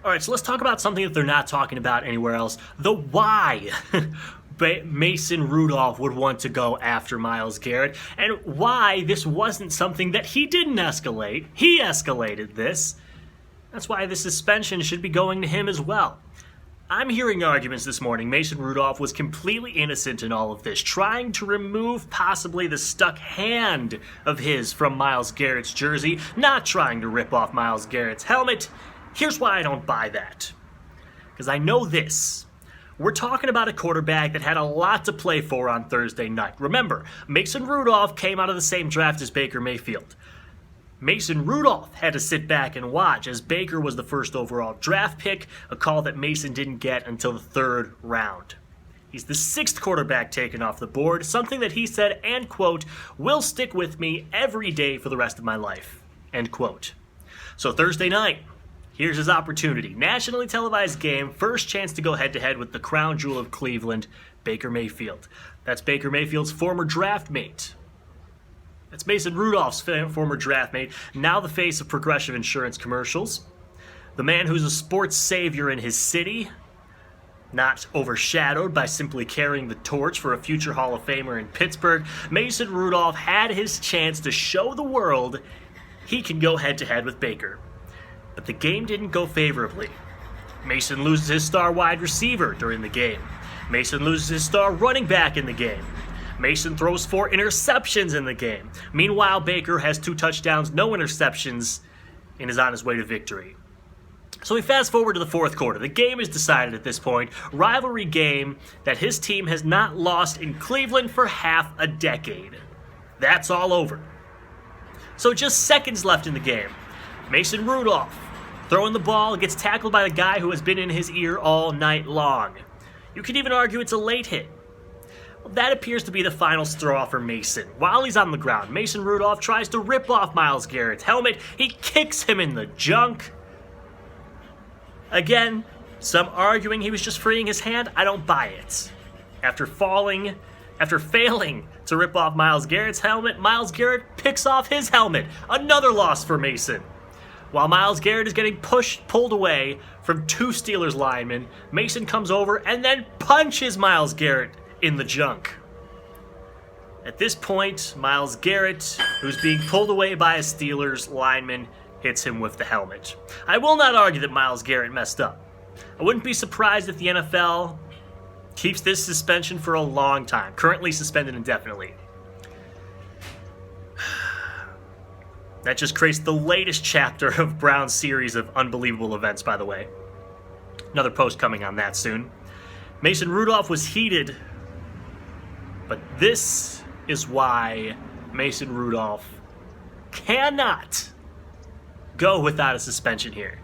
All right, so let's talk about something that they're not talking about anywhere else. The why Mason Rudolph would want to go after Myles Garrett, and why this wasn't something that he didn't escalate. He escalated this. That's why the suspension should be going to him as well. I'm hearing arguments this morning Mason Rudolph was completely innocent in all of this, trying to remove possibly the stuck hand of his from Myles Garrett's jersey, not trying to rip off Myles Garrett's helmet. Here's why I don't buy that. Because I know this. We're talking about a quarterback that had a lot to play for on Thursday night. Remember, Mason Rudolph came out of the same draft as Baker Mayfield. Mason Rudolph had to sit back and watch as Baker was the first overall draft pick, a call that Mason didn't get until the third round. He's the sixth quarterback taken off the board, something that he said, and quote, will stick with me every day for the rest of my life, end quote. So Thursday night, here's his opportunity. Nationally televised game, first chance to go head-to-head with the crown jewel of Cleveland, Baker Mayfield. That's Baker Mayfield's former draft mate. That's Mason Rudolph's former draft mate, now the face of Progressive Insurance commercials. The man who's a sports savior in his city, not overshadowed by simply carrying the torch for a future Hall of Famer in Pittsburgh. Mason Rudolph had his chance to show the world he can go head-to-head with Baker. But the game didn't go favorably. Mason loses his star wide receiver during the game. Mason loses his star running back in the game. Mason throws 4 interceptions in the game. Meanwhile, Baker has 2 touchdowns, no interceptions, and is on his way to victory. So we fast forward to the fourth quarter. The game is decided at this point. Rivalry game that his team has not lost in Cleveland for half a decade. That's all over. So just seconds left in the game. Mason Rudolph throwing the ball, gets tackled by the guy who has been in his ear all night long. You could even argue it's a late hit. Well, that appears to be the final straw for Mason. While he's on the ground, Mason Rudolph tries to rip off Myles Garrett's helmet. He kicks him in the junk. Again, some arguing he was just freeing his hand. I don't buy it. After failing to rip off Myles Garrett's helmet, Myles Garrett picks off his helmet. Another loss for Mason. While Myles Garrett is getting pulled away from 2 Steelers linemen, Mason comes over and then punches Myles Garrett in the junk. At this point, Myles Garrett, who's being pulled away by a Steelers lineman, hits him with the helmet. I will not argue that Myles Garrett messed up. I wouldn't be surprised if the NFL keeps this suspension for a long time, currently suspended indefinitely. That just creates the latest chapter of Brown's series of unbelievable events, by the way. Another post coming on that soon. Mason Rudolph was heated, but this is why Mason Rudolph cannot go without a suspension here.